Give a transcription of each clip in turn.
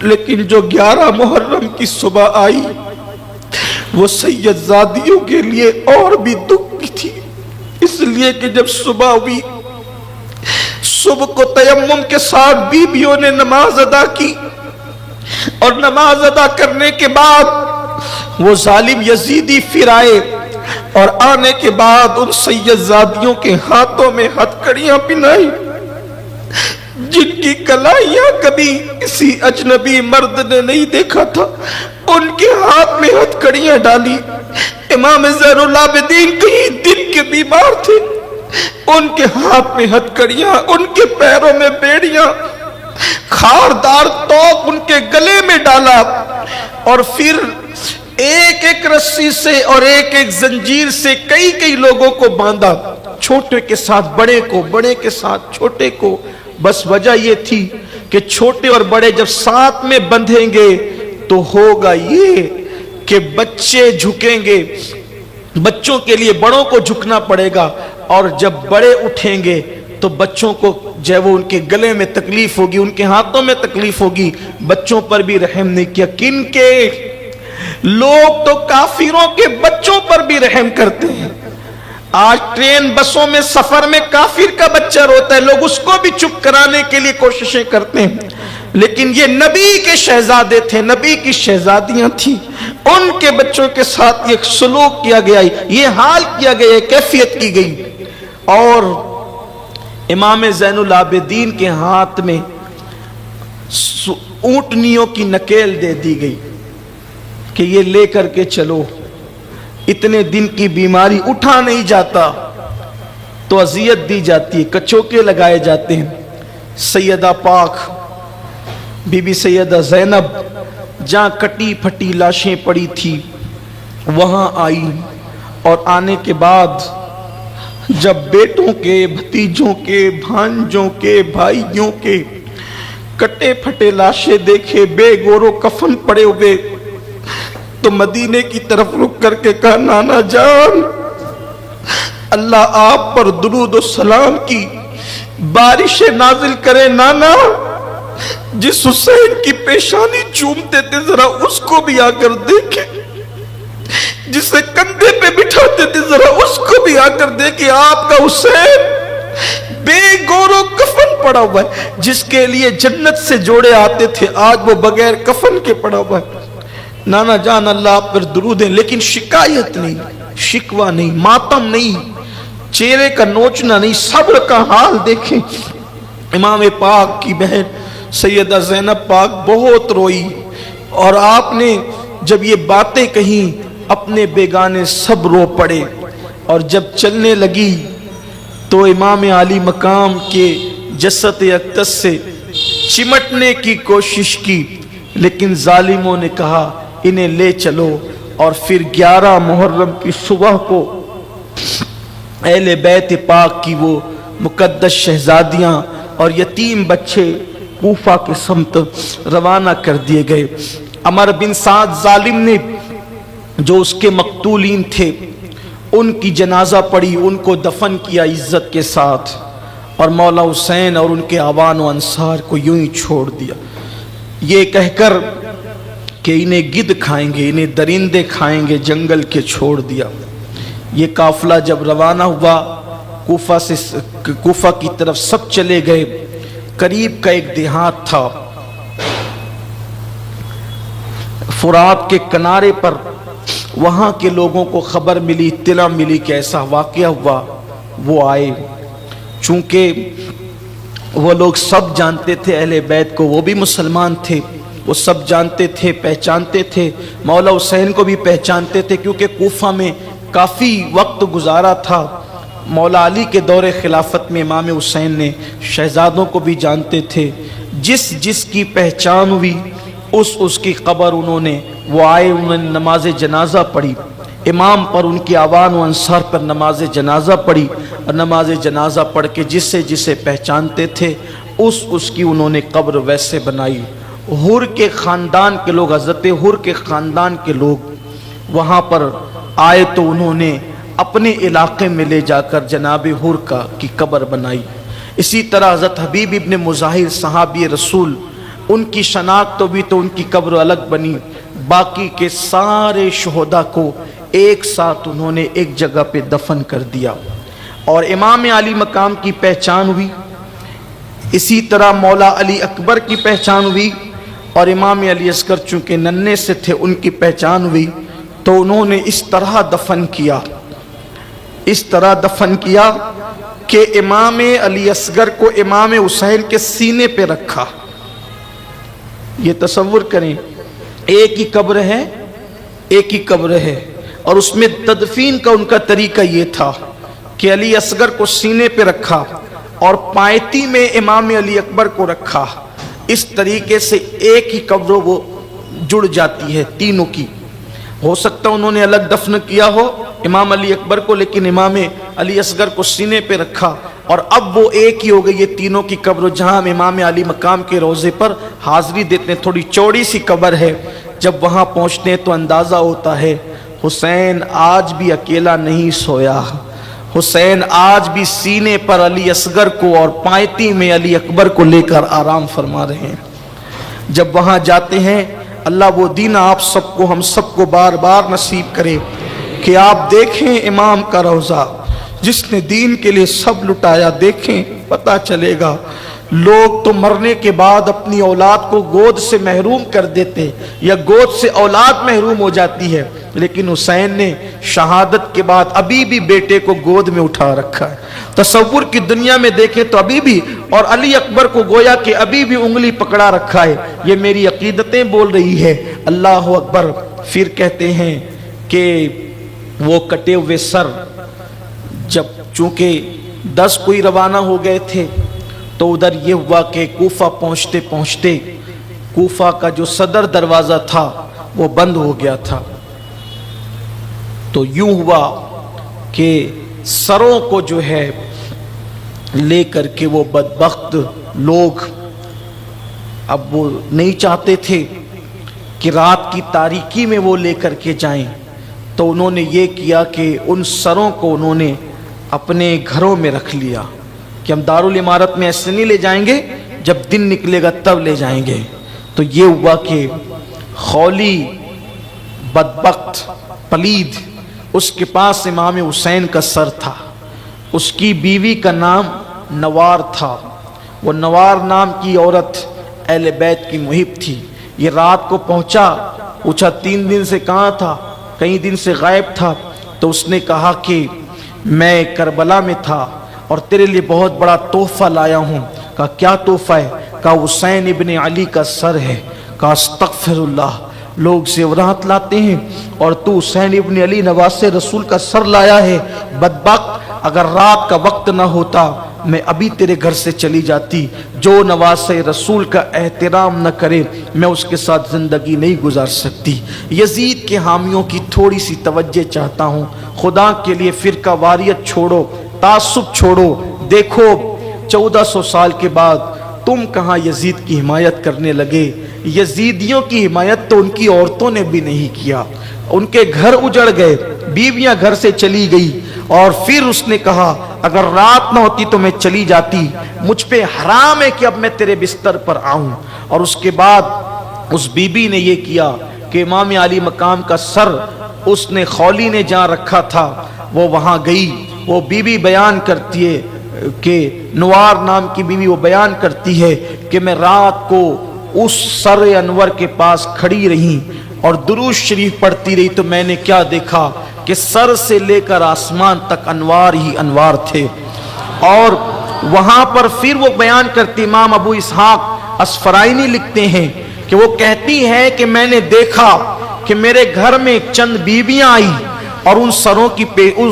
لیکن جو 11 محرم کی صبح آئی وہ سید زادیوں کے لیے اور بھی دکھ کی تھی، اس لیے کہ جب صبح ہوئی، صبح کو تیمم کے ساتھ بیویوں نے نماز ادا کی، اور نماز ادا کرنے کے بعد وہ ظالم یزیدی پھر آئے، اور آنے کے بعد ان سید زادیوں کے ہاتھوں میں ہتھکڑیاں پہنائی جن کی کلائیاں کبھی کسی اجنبی مرد نے نہیں دیکھا تھا، ان کے ہاتھ میں ہتھکڑیاں ڈالی۔ امام زین العابدین کئی دن کے بیمار تھے، ان کے ہاتھ میں ہتھکڑیاں، ان کے پیروں میں بیڑیاں، خاردار توق ان کے گلے میں ڈالا، اور پھر ایک ایک رسی سے اور ایک ایک زنجیر سے کئی کئی لوگوں کو باندھا، چھوٹے کے ساتھ بڑے کو، بڑے کے ساتھ چھوٹے کو۔ بس وجہ یہ تھی کہ چھوٹے اور بڑے جب ساتھ میں بندھیں گے تو ہوگا یہ کہ بچے جھکیں گے، بچوں کے لیے بڑوں کو جھکنا پڑے گا، اور جب بڑے اٹھیں گے تو بچوں کو جب وہ ان کے گلے میں تکلیف ہوگی، ان کے ہاتھوں میں تکلیف ہوگی۔ بچوں پر بھی رحم نہیں کیا، کن کے؟ لوگ تو کافروں کے بچوں پر بھی رحم کرتے ہیں۔ آج ٹرین بسوں میں سفر میں کافر کا بچہ روتا ہے، لوگ اس کو بھی چپ کرانے کے لیے کوششیں کرتے ہیں، لیکن یہ نبی کے شہزادے تھے، نبی کی شہزادیاں تھیں، ان کے بچوں کے ساتھ یہ سلوک کیا گیا، یہ حال کیا گیا، یہ کیفیت کی گئی۔ اور امام زین العابدین کے ہاتھ میں اونٹنیوں کی نکیل دے دی گئی کہ یہ لے کر کے چلو، اتنے دن کی بیماری اٹھا نہیں جاتا تو اذیت دی جاتی ہے، کچوکے لگائے جاتے ہیں۔ سیدہ پاک بی بی سیدہ زینب جہاں کٹی پھٹی لاشیں پڑی تھی وہاں آئی، اور آنے کے بعد جب بیٹوں کے، بھتیجوں کے، بھانجوں کے، بھائیوں کے کٹے پھٹے لاشیں دیکھے، بے گورو کفن پڑے ہوئے، تو مدینے کی طرف رک کر کے کہا، نانا جان اللہ آپ پر درود و سلام کی بارش نازل کرے، نانا جس حسین کی پیشانی چومتے تھے ذرا اس کو بھی آ کر دیکھیں، جسے کندھے پہ بٹھاتے تھے ذرا اس کو بھی آ کر دیکھیں، آپ کا حسین بے گورو کفن پڑا ہوا ہے، جس کے لیے جنت سے جوڑے آتے تھے آج وہ بغیر کفن کے پڑا ہوا ہے۔ نانا جان اللہ آپ پر درود ہیں، لیکن شکایت نہیں، شکوہ نہیں، ماتم نہیں، چہرے کا نوچنا نہیں، صبر کا حال دیکھیں۔ امام پاک کی بہن سیدہ زینب پاک بہت روئی، اور آپ نے جب یہ باتیں کہیں اپنے بیگانے سب رو پڑے، اور جب چلنے لگی تو امام عالی مقام کے جسد اقدس سے چمٹنے کی کوشش کی، لیکن ظالموں نے کہا انہیں لے چلو، اور پھر 11 محرم کی صبح کو اہل بیت پاک کی وہ مقدس شہزادیاں اور یتیم بچے کوفہ کے سمت روانہ کر دیے گئے۔ عمر بن سعد ظالم نے جو اس کے مقتولین تھے ان کی جنازہ پڑھی، ان کو دفن کیا عزت کے ساتھ، اور مولا حسین اور ان کے اعوان و انصار کو یوں ہی چھوڑ دیا، یہ کہہ کر کہ انہیں گدھ کھائیں گے، انہیں درندے کھائیں گے، جنگل کے چھوڑ دیا۔ یہ قافلہ جب روانہ ہوا کوفہ کی طرف سب چلے گئے، قریب کا ایک دیہات تھا، فرات کے کنارے پر، وہاں کے لوگوں کو خبر ملی، اطلاع ملی کہ ایسا واقعہ ہوا، وہ آئے۔ چونکہ وہ لوگ سب جانتے تھے اہل بیت کو، وہ بھی مسلمان تھے، وہ سب جانتے تھے، پہچانتے تھے، مولا حسین کو بھی پہچانتے تھے، کیونکہ کوفہ میں کافی وقت گزارا تھا۔ مولا علی کے دور خلافت میں امام حسین نے شہزادوں کو بھی جانتے تھے، جس جس کی پہچان ہوئی اس کی قبر انہوں نے، وہ آئے، انہوں نے نماز جنازہ پڑھی، امام پر ان کی اعوان و انصار پر نماز جنازہ پڑھی، اور نماز جنازہ پڑھ کے جسے جسے پہچانتے تھے اس کی انہوں نے قبر ویسے بنائی۔ حر کے خاندان کے لوگ، حضرت حر کے خاندان کے لوگ وہاں پر آئے تو انہوں نے اپنے علاقے میں لے جا کر جناب حر کی قبر بنائی۔ اسی طرح حضرت حبیب ابن مظاہر صحابی رسول ان کی شناخت ہوئی تو ان کی قبر الگ بنی، باقی کے سارے شہداء کو ایک ساتھ انہوں نے ایک جگہ پہ دفن کر دیا۔ اور امام علی مقام کی پہچان ہوئی، اسی طرح مولا علی اکبر کی پہچان ہوئی، اور امام علی اصغر چونکہ ننھے سے تھے ان کی پہچان ہوئی، تو انہوں نے اس طرح دفن کیا کہ امام علی اصغر کو امام حسین کے سینے پہ رکھا۔ یہ تصور کریں، ایک ہی قبر ہے اور اس میں تدفین کا ان کا طریقہ یہ تھا کہ علی اصغر کو سینے پہ رکھا اور پائتی میں امام علی اکبر کو رکھا۔ اس طریقے سے ایک ہی قبر وہ جڑ جاتی ہے تینوں کی۔ ہو سکتا انہوں نے الگ دفن کیا ہو امام علی اکبر کو، لیکن امام علی اصغر کو سینے پہ رکھا اور اب وہ ایک ہی ہو گئی یہ تینوں کی قبر۔ جہاں ہم امام علی مقام کے روضے پر حاضری دیتے ہیں، تھوڑی چوڑی سی قبر ہے، جب وہاں پہنچتے ہیں تو اندازہ ہوتا ہے حسین آج بھی اکیلا نہیں سویا، حسین آج بھی سینے پر علی اصغر کو اور پائتی میں علی اکبر کو لے کر آرام فرما رہے ہیں۔ جب وہاں جاتے ہیں، اللہ وہ دین آپ سب کو ہم سب کو بار بار نصیب کرے کہ آپ دیکھیں امام کا روضہ، جس نے دین کے لیے سب لٹایا، دیکھیں پتہ چلے گا۔ لوگ تو مرنے کے بعد اپنی اولاد کو گود سے محروم کر دیتے یا گود سے اولاد محروم ہو جاتی ہے، لیکن حسین نے شہادت کے بعد ابھی بھی بیٹے کو گود میں اٹھا رکھا ہے۔ تصور کی دنیا میں دیکھیں تو ابھی بھی، اور علی اکبر کو گویا کہ ابھی بھی انگلی پکڑا رکھا ہے۔ یہ میری عقیدتیں بول رہی ہے، اللہ اکبر۔ پھر کہتے ہیں کہ وہ کٹے ہوئے سر جب چونکہ 10 کوئی روانہ ہو گئے تھے تو ادھر یہ ہوا کہ کوفہ پہنچتے پہنچتے کوفہ کا جو صدر دروازہ تھا وہ بند ہو گیا تھا، تو یوں ہوا کہ سروں کو جو ہے لے کر کے وہ بدبخت لوگ، اب وہ نہیں چاہتے تھے کہ رات کی تاریکی میں وہ لے کر کے جائیں، تو انہوں نے یہ کیا کہ ان سروں کو انہوں نے اپنے گھروں میں رکھ لیا کہ ہم دارالعمارت میں ایسے نہیں لے جائیں گے، جب دن نکلے گا تب لے جائیں گے۔ تو یہ ہوا کہ خولی بدبخت پلید، اس کے پاس امام حسین کا سر تھا، اس کی بیوی کا نام نوار تھا، وہ نوار نام کی عورت اہل بیت کی محب تھی۔ یہ رات کو پوچھا 3 دن سے کہاں تھا، کئی دن سے غائب تھا، تو اس نے کہا کہ میں کربلا میں تھا اور تیرے لیے بہت بڑا تحفہ لایا ہوں۔ کہا کیا تحفہ ہے؟ کہا حسین ابن علی کا سر ہے۔ کہا استغفر اللہ، لوگ زیورات لاتے ہیں اور تو حسین ابن علی نواز رسول کا سر لایا ہے؟ بدبخت، اگر رات کا وقت نہ ہوتا میں ابھی تیرے گھر سے چلی جاتی۔ جو نواز رسول کا احترام نہ کرے میں اس کے ساتھ زندگی نہیں گزار سکتی۔ یزید کے حامیوں کی تھوڑی سی توجہ چاہتا ہوں، خدا کے لیے فرقہ واریت چھوڑو، تعصب چھوڑو۔ دیکھو 1400 سال کے بعد تم کہاں یزید کی حمایت کرنے لگے؟ یزیدیوں کی حمایت تو ان کی عورتوں نے بھی نہیں کیا، ان کے گھر اجڑ گئے، بیویاں گھر سے چلی گئی، اور پھر اس نے کہا اگر رات نہ ہوتی تو میں چلی جاتی، مجھ پہ حرام ہے کہ اب میں تیرے بستر پر آؤں۔ اور اس کے بعد اس بی بی نے یہ کیا کہ امام علی مقام کا سر اس نے خولی نے جہاں رکھا تھا وہ وہاں گئی۔ وہ بی بی بیان کرتی ہے کہ نوار نام کی بیوی وہ بیان کرتی ہے کہ میں رات کو اس سر انور کے پاس کھڑی رہی اور درود شریف پڑھتی رہی، تو میں نے کیا دیکھا کہ سر سے لے کر آسمان تک انوار ہی انوار تھے۔ اور وہاں پر پھر وہ بیان کرتی، امام ابو اسحاق اسفرائینی لکھتے ہیں کہ وہ کہتی ہے کہ میں نے دیکھا کہ میرے گھر میں چند بیویاں آئی اور ان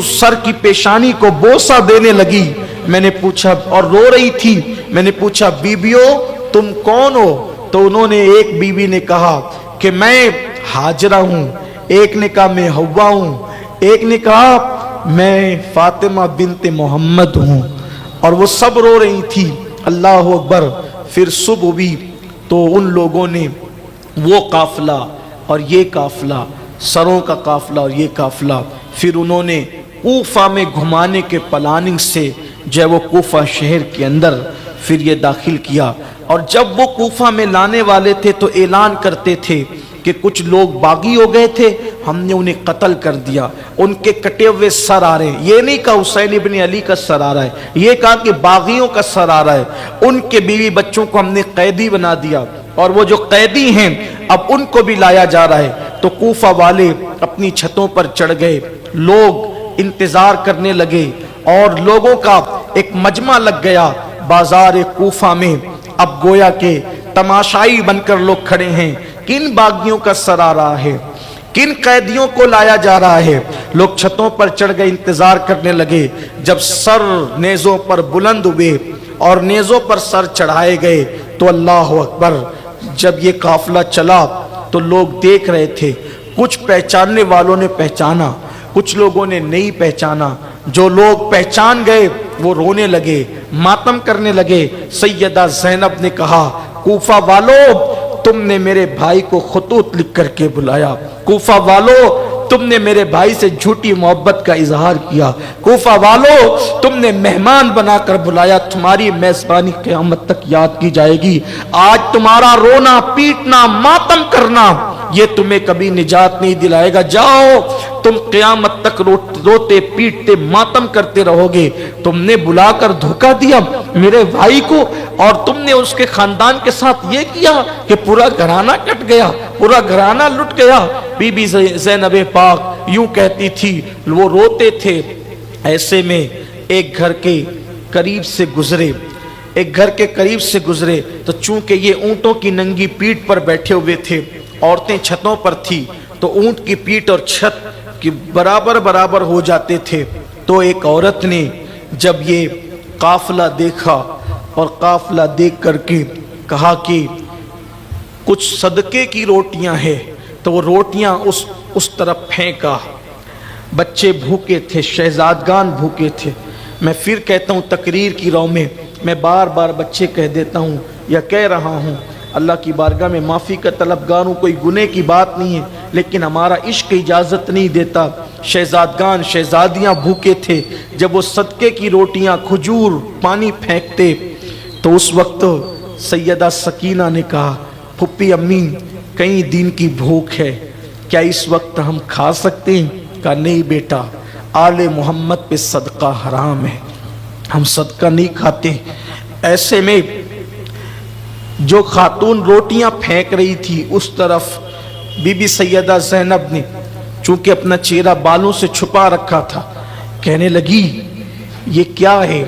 سر کی پیشانی کو بوسہ دینے لگی۔ میں نے پوچھا، اور رو رہی تھی، میں نے پوچھا بیویوں تم کون ہو؟ تو انہوں نے، ایک بیوی نے کہا کہ میں ہاجرہ ہوں، ایک نے کہا میں حوا ہوں، ایک نے کہا میں فاطمہ بنت محمد ہوں، اور وہ سب رو رہی تھی۔ اللہ اکبر۔ پھر صبح ہوئی تو ان لوگوں نے وہ قافلہ اور یہ قافلہ، سروں کا قافلہ اور یہ قافلہ، پھر انہوں نے کوفہ میں گھمانے کے پلاننگ سے جو ہے وہ کوفہ شہر کے اندر پھر یہ داخل کیا۔ اور جب وہ کوفہ میں لانے والے تھے تو اعلان کرتے تھے کہ کچھ لوگ باغی ہو گئے تھے، ہم نے انہیں قتل کر دیا، ان کے کٹے ہوئے سر آ رہے ہیں۔ یہ نہیں کہا حسین ابن علی کا سر آ رہا ہے، یہ کہا کہ باغیوں کا سر آ رہا ہے، ان کے بیوی بچوں کو ہم نے قیدی بنا دیا، اور وہ جو قیدی ہیں اب ان کو بھی لایا جا رہا ہے۔ تو کوفہ والے اپنی چھتوں پر چڑھ گئے، لوگ انتظار کرنے لگے، اور لوگوں کا ایک مجمع لگ گیا بازار کوفہ میں۔ اب گویا کہ تماشائی بن کر لوگ کھڑے ہیں، کن باغیوں کا سر آ رہا ہے، کن قیدیوں کو لایا جا رہا ہے۔ لوگ چھتوں پر چڑھ گئے، انتظار کرنے لگے۔ جب سر نیزوں پر بلند ہوئے اور نیزوں پر سر چڑھائے گئے تو اللہ اکبر، جب یہ قافلہ چلا تو لوگ دیکھ رہے تھے، کچھ پہچاننے والوں نے پہچانا، کچھ لوگوں نے نہیں پہچانا۔ جو لوگ پہچان گئے وہ رونے لگے، ماتم کرنے لگے۔ سیدہ زینب نے کہا، کوفہ والو تم نے میرے بھائی کو خطوط لکھ کر کے بلایا، کوفہ والو تم نے میرے بھائی سے جھوٹی محبت کا اظہار کیا، کوفہ والو تم نے مہمان بنا کر بلایا، تمہاری میزبانی قیامت تک یاد کی جائے گی۔ آج تمہارا رونا پیٹنا ماتم کرنا یہ تمہیں کبھی نجات نہیں دلائے گا، جاؤ تم قیامت تک روتے پیٹتے ماتم کرتے رہو گے۔ تم نے بلا کر دھوکہ دیا میرے بھائی کو، اور تم نے اس کے خاندان کے ساتھ یہ کیا کہ پورا گھرانہ کٹ گیا، پورا گھرانہ لٹ گیا۔ بی بی زینب پاک یوں کہتی تھی، وہ روتے تھے۔ ایسے میں ایک گھر کے قریب سے گزرے، تو چونکہ یہ اونٹوں کی ننگی پیٹ پر بیٹھے ہوئے تھے، عورتیں چھتوں پر تھی تو اونٹ کی پیٹ اور چھت کی برابر ہو جاتے تھے۔ تو ایک عورت نے جب یہ قافلہ دیکھا اور قافلہ دیکھ کر کے کہا کہ کچھ صدقے کی روٹیاں ہیں، تو وہ روٹیاں اس طرف پھینکا۔ بچے بھوکے تھے، شہزادگان بھوکے تھے۔ میں پھر کہتا ہوں تقریر کی رو میں بار بار بچے کہہ دیتا ہوں یا کہہ رہا ہوں، اللہ کی بارگاہ میں معافی کا طلبگار ہوں، کوئی گناہ کی بات نہیں ہے، لیکن ہمارا عشق اجازت نہیں دیتا۔ شہزادگان شہزادیاں بھوکے تھے، جب وہ صدقے کی روٹیاں کھجور پانی پھینکتے تو اس وقت سیدہ سکینہ نے کہا، پھپھی امی کئی دن کی بھوک ہے، کیا اس وقت ہم کھا سکتے ہیں؟ کہا نہیں بیٹا، آل محمد پہ صدقہ حرام ہے، ہم صدقہ نہیں کھاتے۔ ایسے میں جو خاتون روٹیاں پھینک رہی تھی اس طرف بی بی سیدہ زینب نے چونکہ اپنا چہرہ بالوں سے چھپا رکھا تھا، کہنے لگی یہ کیا ہے؟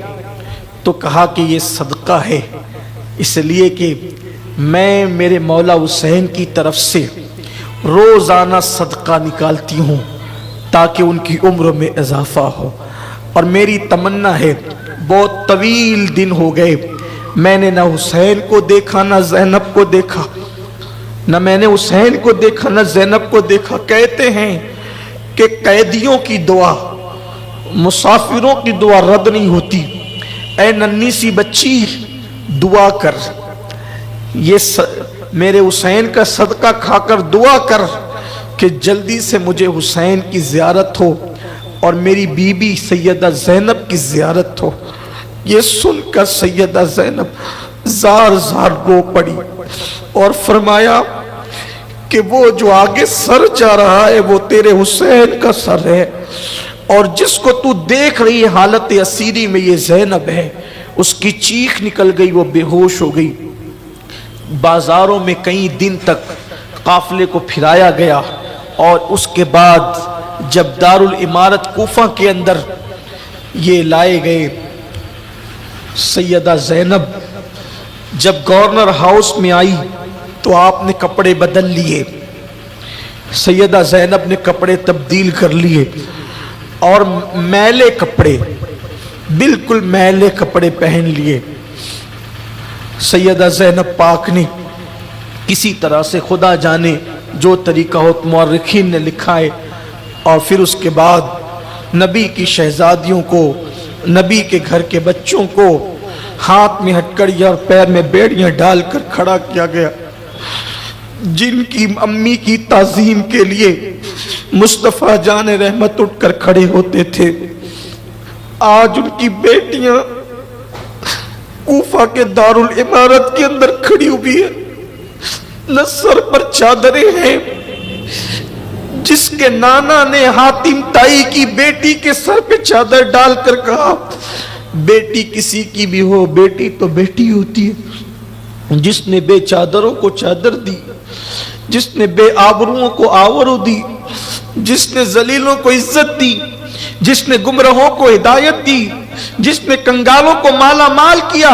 تو کہا کہ یہ صدقہ ہے، اس لیے کہ میں میرے مولا حسین کی طرف سے روزانہ صدقہ نکالتی ہوں تاکہ ان کی عمر میں اضافہ ہو، اور میری تمنا ہے، بہت طویل دن ہو گئے میں نے نہ حسین کو دیکھا نہ زینب کو دیکھا، نہ میں نے حسین کو دیکھا نہ زینب کو دیکھا۔ کہتے ہیں کہ قیدیوں کی دعا مسافروں کی دعا رد نہیں ہوتی، اے ننھی سی بچی دعا کر، یہ میرے حسین کا صدقہ کھا کر دعا کر کہ جلدی سے مجھے حسین کی زیارت ہو اور میری بیوی سیدہ زینب کی زیارت ہو۔ یہ سن کر سیدہ زینب زار زار رو پڑی اور فرمایا کہ وہ جو آگے سر جا رہا ہے وہ تیرے حسین کا سر ہے، اور جس کو تو دیکھ رہی حالت اسیری میں یہ زینب ہے۔ اس کی چیخ نکل گئی، وہ بے ہوش ہو گئی۔ بازاروں میں کئی دن تک قافلے کو پھرایا گیا، اور اس کے بعد جب دارالامارت کوفہ کے اندر یہ لائے گئے، سیدہ زینب جب گورنر ہاؤس میں آئی تو آپ نے کپڑے بدل لیے، سیدہ زینب نے کپڑے تبدیل کر لیے، اور میلے کپڑے، بالکل میلے کپڑے پہن لیے۔ سیدہ زینب پاک نے کسی طرح سے خدا جانے جو طریقہ ہو مورخین نے لکھا ہے، اور پھر اس کے بعد نبی کی شہزادیوں کو، نبی کے گھر کے بچوں کو ہاتھ میں ہتکڑیاں اور پیر میں بیڑیاں ڈال کر کھڑا کیا گیا۔ جن کی امی کی تعظیم کے لیے مصطفیٰ جان رحمت اٹھ کر کھڑے ہوتے تھے، آج ان کی بیٹیاں کوفہ کے دارال امارت کے اندر کھڑی ہوئی ہے، نہ سر پر چادریں ہیں، جس کے نانا نے حاتم تائی کی بیٹی کے سر پہ چادر ڈال کر کہا بیٹی کسی کی بھی ہو بیٹی تو بیٹی ہوتی ہے، جس نے بے چادروں کو چادر دی، جس نے بے آبروؤں کو آبرو دی، جس نے ذلیلوں کو عزت دی، جس نے گمراہوں کو ہدایت دی، جس نے کنگالوں کو مالا مال کیا،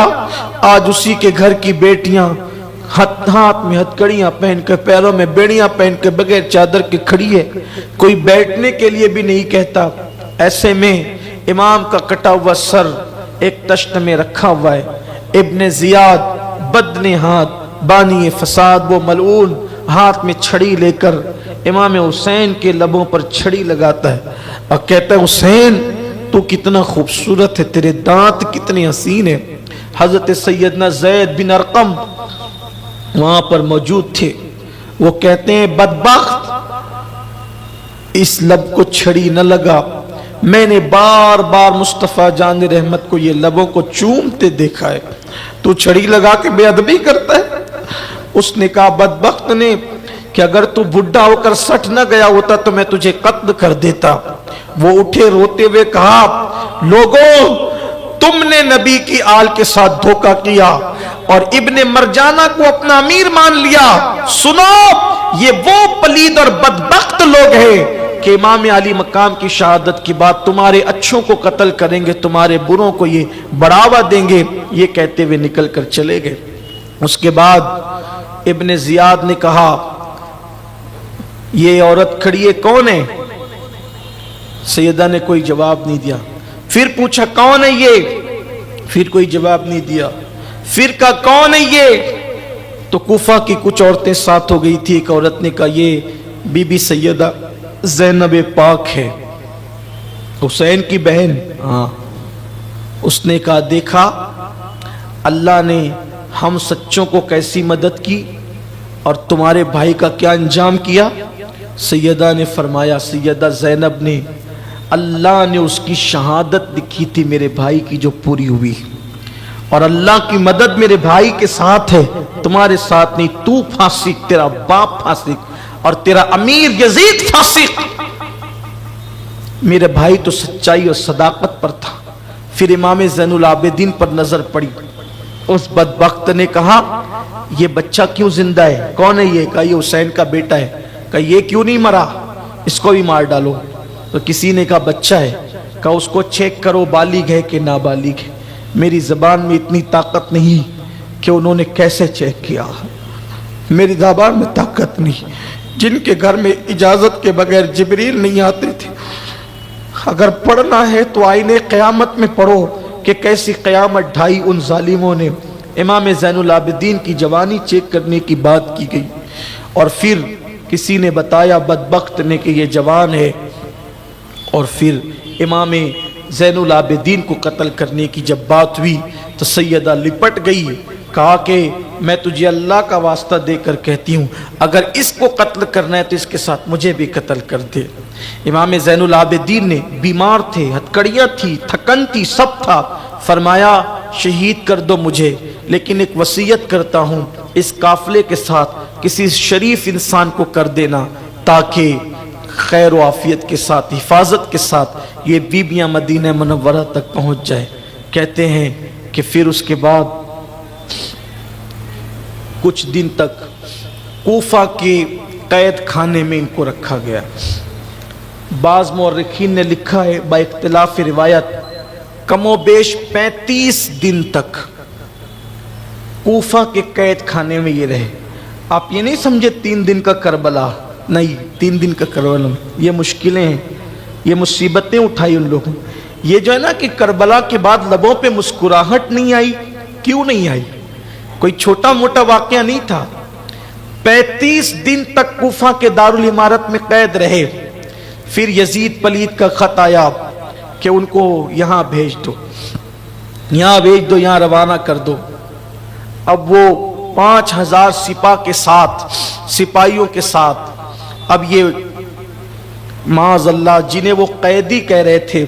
آج اسی کے گھر کی بیٹیاں ہاتھ میں ہتھکڑیاں پہن کر پیروں میں بیڑیاں پہن کے بغیر چادر کے کھڑی ہے، کوئی بیٹھنے کے لیے بھی نہیں کہتا۔ ایسے میں امام کا کٹا ہوا سر ایک تشت میں رکھا ہوا ہے، ابن زیاد بدن ہاتھ بانی فساد وہ ملعون ہاتھ میں چھڑی لے کر امام حسین کے لبوں پر چھڑی لگاتا ہے اور کہتا ہے حسین تو کتنا خوبصورت ہے، تیرے دانت کتنے حسین ہیں۔ حضرت سیدنا زید بن ارقم وہاں پر موجود تھے، وہ کہتے ہیں بدبخت اس لب کو چھڑی نہ لگا، میں نے بار بار مصطفیٰ جان رحمت کو یہ لبوں کو چومتے دیکھا ہے، تو چھڑی لگا کے بے ادبی کرتا ہے۔ اس نے کہا بدبخت نے کہ اگر تو بڈھا ہو کر سٹ نہ گیا ہوتا تو میں تجھے قتل کر دیتا۔ وہ اٹھے روتے ہوئے کہا لوگوں تم نے نبی کی آل کے ساتھ دھوکہ کیا اور ابن مرجانہ کو اپنا امیر مان لیا، سنو یہ وہ پلید اور بدبخت لوگ ہیں کہ امام علی مقام کی شہادت کی بات تمہارے اچھوں کو قتل کریں گے، تمہارے بروں کو یہ بڑھاوا دیں گے۔ یہ کہتے ہوئے نکل کر چلے گئے۔ اس کے بعد ابن زیاد نے کہا یہ عورت کھڑی ہے کون ہے؟ سیدہ نے کوئی جواب نہیں دیا۔ پھر پوچھا کون ہے یہ؟ پھر کوئی جواب نہیں دیا۔ پھر کہا کون ہے یہ؟ تو کوفہ کی کچھ عورتیں ساتھ ہو گئی تھی، ایک عورت نے کہا یہ بی بی سیدہ زینب پاک ہے، حسین کی بہن۔ ہاں۔ اس نے کہا دیکھا اللہ نے ہم سچوں کو کیسی مدد کی اور تمہارے بھائی کا کیا انجام کیا؟ سیدہ نے فرمایا سیدہ زینب نے اللہ نے اس کی شہادت لکھی تھی میرے بھائی کی جو پوری ہوئی، اور اللہ کی مدد میرے بھائی کے ساتھ ہے، تمہارے ساتھ نہیں۔ تو فاسق، تیرا باپ فاسق اور تیرا امیر یزید فاسق، میرے بھائی تو سچائی اور صداقت پر تھا۔ پھر امام زین العابدین پر نظر پڑی، اس بدبخت نے کہا یہ بچہ کیوں زندہ ہے؟ کون ہے یہ؟ کہا یہ حسین کا بیٹا ہے۔ کہا یہ کیوں نہیں مرا؟ اس کو بھی مار ڈالو۔ تو کسی نے کہا بچہ ہے، کہا اس کو چیک کرو بالغ ہے کہ نابالغ ہے۔ میری زبان میں اتنی طاقت نہیں کہ انہوں نے کیسے چیک کیا، میری زبان میں طاقت نہیں۔ جن کے گھر میں اجازت کے بغیر جبریل نہیں آتے تھے، اگر پڑھنا ہے تو آئینے قیامت میں پڑھو کہ کیسی قیامت ڈھائی ان ظالموں نے۔ امام زین العابدین کی جوانی چیک کرنے کی بات کی گئی، اور پھر کسی نے بتایا بدبخت نے کہ یہ جوان ہے، اور پھر امام زین العابدین کو قتل کرنے کی جب بات ہوئی تو سیدہ لپٹ گئی، کہا کہ میں تجھے اللہ کا واسطہ دے کر کہتی ہوں اگر اس کو قتل کرنا ہے تو اس کے ساتھ مجھے بھی قتل کر دے۔ امام زین العابدین نے بیمار تھے، ہتھکڑیاں تھی، تھکن تھی، سب تھا، فرمایا شہید کر دو مجھے، لیکن ایک وصیت کرتا ہوں اس قافلے کے ساتھ کسی شریف انسان کو کر دینا تاکہ خیر و عافیت کے ساتھ حفاظت کے ساتھ یہ بیبیاں مدینہ منورہ تک پہنچ جائے۔ کہتے ہیں کہ پھر اس کے بعد کچھ دن تک کوفہ کے قید خانے میں ان کو رکھا گیا۔ بعض مورخین نے لکھا ہے با اختلاف روایت کم و بیش 35 دن تک کوفہ کے قید خانے میں یہ رہے۔ آپ یہ نہیں سمجھے 3 دن کا کربلا، نہیں، 3 دن کا کربلا، یہ مشکلیں ہیں، یہ مصیبتیں اٹھائی ان لوگوں۔ یہ جو ہے نا کہ کربلا کے بعد لبوں پہ مسکراہٹ نہیں آئی، کیوں نہیں آئی؟ کوئی چھوٹا موٹا واقعہ نہیں تھا۔ 35 دن تک کوفہ کے دارالعمارت میں قید رہے۔ پھر یزید پلید کا خط آیا کہ ان کو یہاں بھیج دو، یہاں بھیج دو، یہاں روانہ کر دو۔ اب وہ 5000 سپاہ کے ساتھ، سپاہیوں کے ساتھ، اب یہ معاذ اللہ جنہیں وہ قیدی کہہ رہے تھے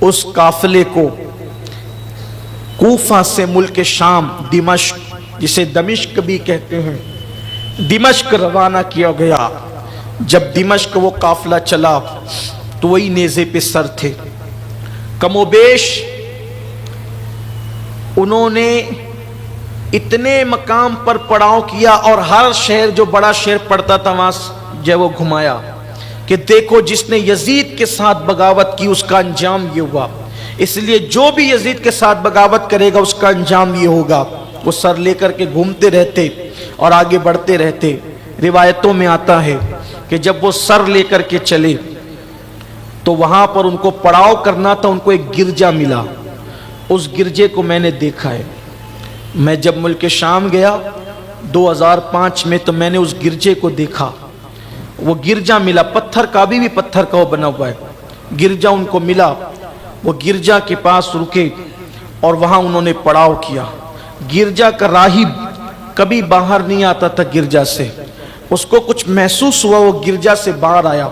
اس قافلے کو کوفہ سے ملک شام دمشق، جسے دمشق بھی کہتے ہیں، دمشق روانہ کیا گیا۔ جب دمشق وہ قافلہ چلا تو وہی نیزے پہ سر تھے۔ کم و بیش انہوں نے اتنے مقام پر پڑاؤ کیا اور ہر شہر جو بڑا شہر پڑتا تھا وہاں جو وہ گھمایا کہ دیکھو جس نے یزید کے ساتھ بغاوت کی اس کا انجام یہ ہوا، اس لیے جو بھی یزید کے ساتھ بغاوت کرے گا اس کا انجام یہ ہوگا۔ وہ سر لے کر کے گھومتے رہتے اور آگے بڑھتے رہتے۔ روایتوں میں آتا ہے کہ جب وہ سر لے کر کے چلے تو وہاں پر ان کو پڑاؤ کرنا تھا، ان کو ایک گرجا ملا۔ اس گرجے کو میں نے دیکھا ہے۔ میں جب ملک شام گیا 2005 میں تو میں نے اس گرجے کو دیکھا۔ وہ گرجا ملا، پتھر کا بھی پتھر کا وہ بنا ہوا ہے، گرجا ان کو ملا۔ وہ گرجا کے پاس رکے اور وہاں انہوں نے پڑاؤ کیا۔ گرجا کا راہب کبھی باہر نہیں آتا تھا گرجا سے، اس کو کچھ محسوس ہوا، وہ گرجا سے باہر آیا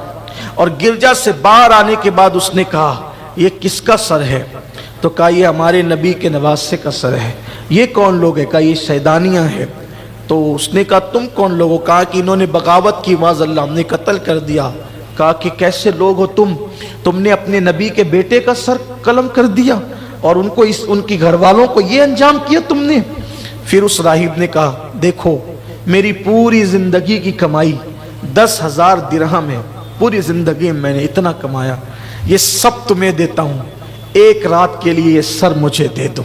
اور گرجا سے باہر آنے کے بعد اس نے کہا یہ کس کا سر ہے؟ تو کہا یہ ہمارے نبی کے نواسے کا سر ہے۔ یہ کون لوگ ہے؟ کہا یہ شیطانیاں ہیں۔ تو اس نے کہا تم کون لوگ ہو؟ کہا کہ انہوں نے بغاوت کی، معاذ اللہ ہم نے قتل کر دیا۔ کہا کہ کیسے لوگ ہو تم نے اپنے نبی کے بیٹے کا سر قلم کر دیا اور ان کی گھر والوں کو یہ انجام کیا تم نے؟ پھر اس راہب نے کہا دیکھو میری پوری زندگی کی کمائی 10,000 درہم ہے، پوری زندگی میں نے اتنا کمایا، یہ سب تمہیں دیتا ہوں، ایک رات کے لیے یہ سر مجھے دے دو،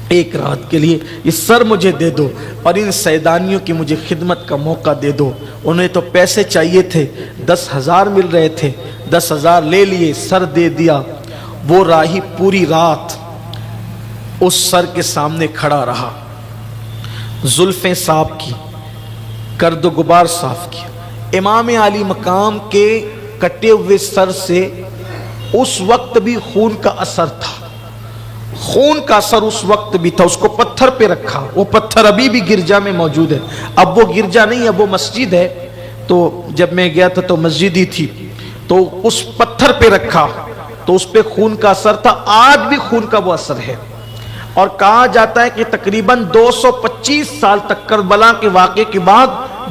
ایک رات کے لیے یہ سر مجھے دے دو اور ان سیدانیوں کی مجھے خدمت کا موقع دے دو۔ انہیں تو پیسے چاہیے تھے، 10,000 مل رہے تھے، 10,000 لے لیے، سر دے دیا۔ وہ راہب پوری رات اس سر کے سامنے کھڑا رہا، زلفیں صاف کی، گرد و غبار صاف کیا۔ امام علی مقام کے کٹے ہوئے سر سے اس وقت بھی خون کا اثر تھا، خون کا اثر اس وقت بھی تھا۔ اس کو پتھر پہ رکھا، وہ پتھر ابھی بھی گرجا میں موجود ہے۔ اب وہ گرجا نہیں ہے، وہ مسجد ہے۔ تو جب میں گیا تھا تو مسجد ہی تھی، تو اس پتھر پہ رکھا تو اس پہ خون کا اثر تھا، آج بھی خون کا وہ اثر ہے۔ اور کہا جاتا ہے کہ تقریباً 225 سال تک، کربلا کے واقعے کے بعد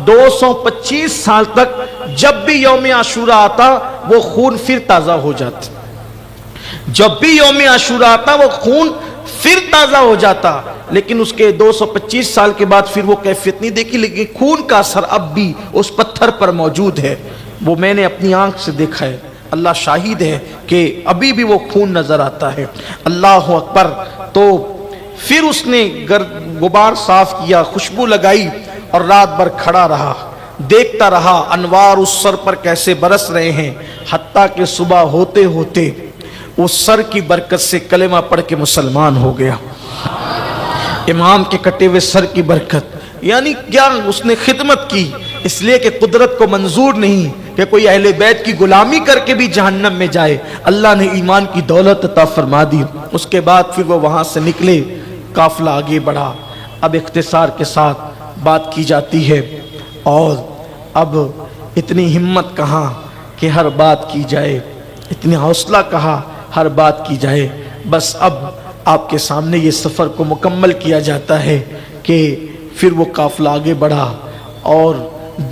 225 سال تک جب بھی یوم عاشورہ آتا وہ خون پھر تازہ ہو جاتا، جب بھی یوم عاشورہ آتا وہ خون پھر تازہ ہو جاتا۔ لیکن اس کے 225 سال کے بعد پھر وہ کیفیت نہیں دیکھی، لیکن خون کا اثر اب بھی اس پتھر پر موجود ہے۔ وہ میں نے اپنی آنکھ سے دیکھا ہے، اللہ شاہد ہے کہ ابھی بھی وہ خون نظر آتا ہے۔ اللہ اکبر۔ تو پھر اس نے غبار صاف کیا، خوشبو لگائی اور رات بھر کھڑا رہا، دیکھتا رہا انوار اس سر پر کیسے برس رہے ہیں، حتیٰ کہ صبح ہوتے ہوتے اس سر کی برکت سے کلمہ پڑھ کے مسلمان ہو گیا۔ امام کے کٹے ہوئے سر کی برکت، یعنی کیا اس نے خدمت کی، اس لیے کہ قدرت کو منظور نہیں کہ کوئی اہل بیت کی غلامی کر کے بھی جہنم میں جائے۔ اللہ نے ایمان کی دولت عطا فرما دی۔ اس کے بعد پھر وہ وہاں سے نکلے، قافلہ آگے بڑھا۔ اب اختصار کے ساتھ بات کی جاتی ہے اور اب اتنی ہمت کہاں کہ ہر بات کی جائے، اتنی حوصلہ کہاں ہر بات کی جائے۔ بس اب آپ کے سامنے یہ سفر کو مکمل کیا جاتا ہے کہ پھر وہ قافلہ آگے بڑھا اور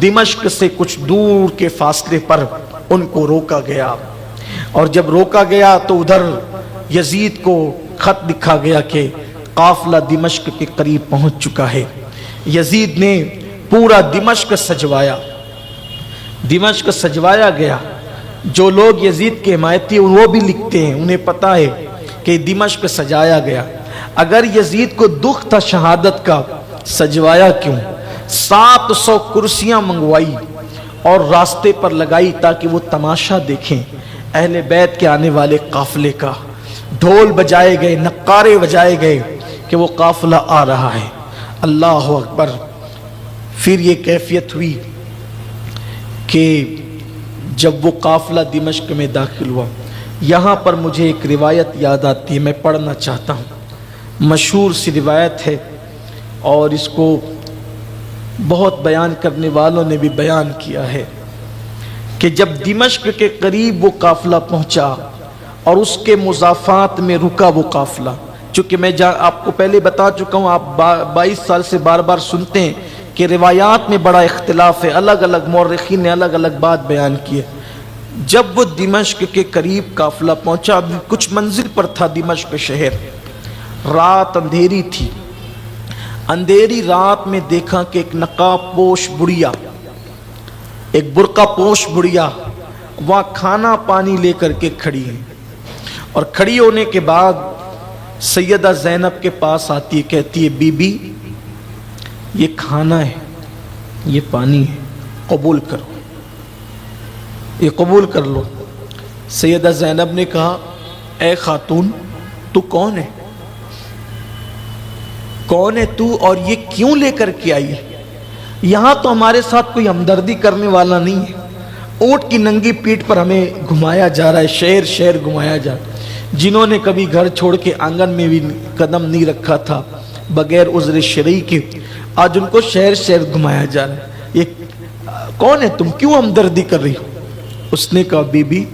دمشق سے کچھ دور کے فاصلے پر ان کو روکا گیا، اور جب روکا گیا تو ادھر یزید کو خط لکھا گیا کہ قافلہ دمشق کے قریب پہنچ چکا ہے۔ یزید نے پورا دمشق سجوایا، دمشق سجوایا گیا۔ جو لوگ یزید کے حمایتی وہ بھی لکھتے ہیں، انہیں پتا ہے کہ دمشق سجایا گیا۔ اگر یزید کو دکھ تھا شہادت کا، سجوایا کیوں؟ 700 کرسیاں منگوائی اور راستے پر لگائی تاکہ وہ تماشا دیکھیں اہل بیت کے آنے والے قافلے کا۔ ڈھول بجائے گئے، نقارے بجائے گئے کہ وہ قافلہ آ رہا ہے۔ اللہ اکبر۔ پھر یہ کیفیت ہوئی کہ جب وہ قافلہ دمشق میں داخل ہوا، یہاں پر مجھے ایک روایت یاد آتی ہے، میں پڑھنا چاہتا ہوں۔ مشہور سی روایت ہے اور اس کو بہت بیان کرنے والوں نے بھی بیان کیا ہے کہ جب دمشق کے قریب وہ قافلہ پہنچا اور اس کے مضافات میں رکا وہ قافلہ، چونکہ میں آپ کو پہلے بتا چکا ہوں، آپ 22 سال سے بار بار سنتے ہیں کہ روایات میں بڑا اختلاف ہے، الگ الگ مورخین نے الگ الگ بات بیان کی ہے۔ جب وہ دمشق کے قریب قافلہ پہنچا، کچھ منزل پر تھا دمشق شہر، رات اندھیری تھی، اندھیری رات میں دیکھا کہ ایک نقاب پوش بڑھیا، ایک برقع پوش بڑھیا وہاں کھانا پانی لے کر کے کھڑی ہے، اور کھڑی ہونے کے بعد سیدہ زینب کے پاس آتی ہے، کہتی ہے بی بی یہ کھانا ہے، یہ پانی ہے، قبول کرو، یہ قبول کر لو۔ سیدہ زینب نے کہا اے خاتون تو کون ہے، کون ہے تو، اور یہ کیوں لے کر کے آئی ہے؟ یہاں تو ہمارے ساتھ کوئی ہمدردی کرنے والا نہیں ہے، اونٹ کی ننگی پیٹھ پر ہمیں گھمایا جا رہا ہے، شہر شہر گھمایا جا رہا ہے۔ جنہوں نے کبھی گھر چھوڑ کے آنگن میں بھی قدم نہیں رکھا تھا بغیر عذر شرعی کے، آج ان کو شہر شہر گھمایا جا رہا ہے۔ یہ کون ہے تم، کیوں ہمدردی کر رہی ہو؟ اس نے کہا بی بی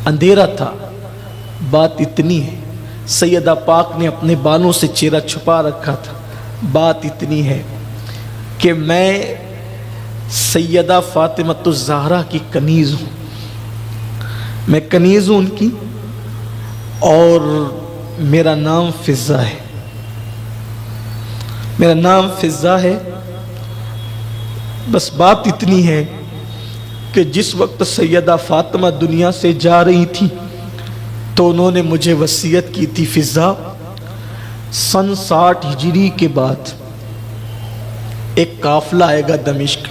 اندھیرا تھا، بات اتنی ہے، سیدہ پاک نے اپنے بالوں سے چہرہ چھپا رکھا تھا، بات اتنی ہے کہ میں سیدہ فاطمۃ الزہرا کی کنیز ہوں، میں کنیز ہوں ان کی، اور میرا نام فضہ ہے، میرا نام فضہ ہے۔ بس بات اتنی ہے کہ جس وقت سیدہ فاطمہ دنیا سے جا رہی تھی تو انہوں نے مجھے وصیت کی تھی فضہ سن 60 ہجری کے بعد ایک قافلہ آئے گا دمشق،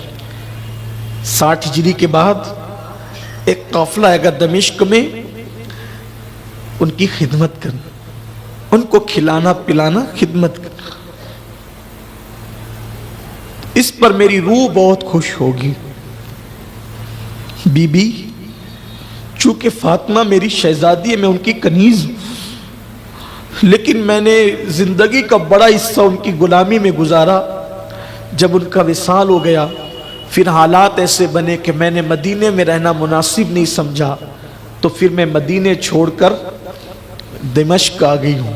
60 ہجری کے بعد ایک قافلہ آئے گا دمشق میں، ان کی خدمت کرنا، ان کو کھلانا پلانا، خدمت کرنا۔ اس پر میری روح بہت خوش ہوگی۔ بی بی چونکہ فاطمہ میری شہزادی ہے، میں ان کی کنیز ہوں، لیکن میں نے زندگی کا بڑا حصہ ان کی غلامی میں گزارا۔ جب ان کا وصال ہو گیا پھر حالات ایسے بنے کہ میں نے مدینے میں رہنا مناسب نہیں سمجھا، تو پھر میں مدینے چھوڑ کر دمشق آ گئی ہوں،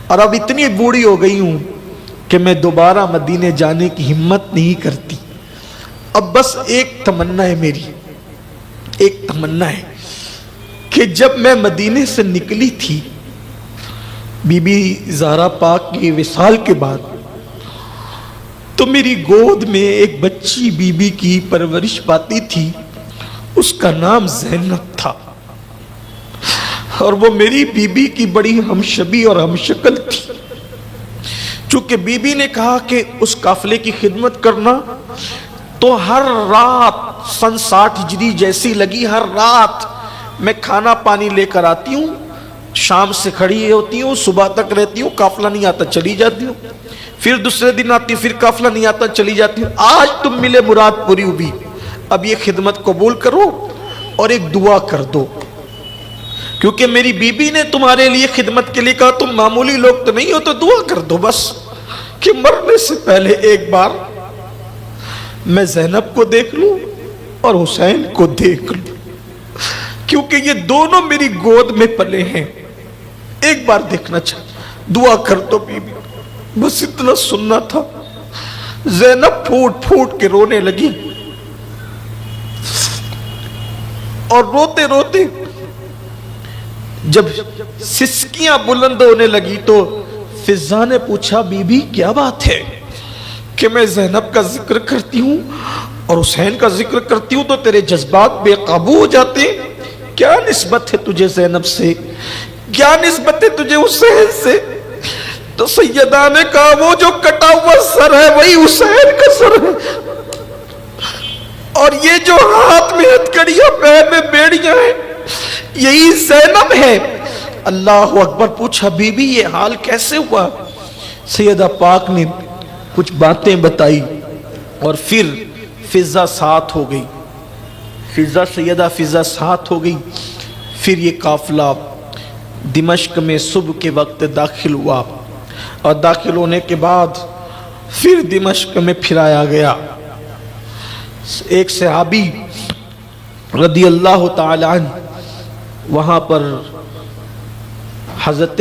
اور اب اتنی بوڑھی ہو گئی ہوں کہ میں دوبارہ مدینے جانے کی ہمت نہیں کرتی۔ اب بس ایک تمنا ہے میری، ایک تمنا ہے کہ جب میں مدینے سے نکلی تھی بی بی زہرا پاک کے وصال کے بعد، تو میری گود میں ایک بچی بی بی کی پرورش پاتی تھی، اس کا نام زینب تھا، اور وہ میری بی بی کی بڑی ہمشبی اور ہمشکل تھی۔ چونکہ بی بی نے کہا کہ اس قافلے کی خدمت کرنا، تو ہر رات سن 60 ہجری جیسی لگی، ہر رات میں کھانا پانی لے کر آتی ہوں، شام سے کھڑی ہوتی ہوں، صبح تک رہتی ہوں، قافلہ نہیں آتا چلی جاتی ہوں، پھر دوسرے دن آتی ہوں، پھر قافلہ نہیں آتا چلی جاتی ہوں۔ آج تم ملے مراد پوری ہوئی، اب یہ خدمت قبول کرو اور ایک دعا کر دو، کیونکہ میری بی بی نے تمہارے لیے خدمت کے لیے کہا تم معمولی لوگ تو نہیں ہو، تو دعا کر دو بس کہ مرنے سے پہلے ایک بار میں زینب کو دیکھ لوں اور حسین کو دیکھ لوں، کیونکہ یہ دونوں میری گود میں پلے ہیں، ایک بار دیکھنا چاہتا، دعا کر دو بی بی، بس اتنا سننا تھا۔ زینب پھوٹ پھوٹ کے رونے لگی، اور روتے روتے جب سسکیاں بلند ہونے لگی تو فضہ نے پوچھا بی بی کیا بات ہے کہ میں زینب کا ذکر کرتی ہوں اور حسین کا ذکر کرتی ہوں تو تیرے جذبات بے قابو ہو جاتے ہیں؟ کیا نسبت ہے تجھے زینب سے، کیا نسبت ہے تجھے حسین سے؟ تو سیدہ نے کہا وہ جو کٹا ہوا سر ہے وہی حسین کا سر ہے، اور یہ جو ہاتھ میں ہتھکڑیاں پیر میں بیڑیاں ہیں یہی زینب ہے۔ اللہ اکبر۔ پوچھا بی بی یہ حال کیسے ہوا؟ سیدہ پاک نے کچھ باتیں بتائی، اور پھر فضہ ساتھ ہو گئی، سیدہ فضہ ساتھ ہو گئی۔ پھر یہ قافلہ دمشق میں صبح کے وقت داخل ہوا، اور داخل ہونے کے بعد پھر دمشق میں پھرایا گیا۔ ایک صحابی رضی اللہ تعالی عنہ وہاں پر حضرت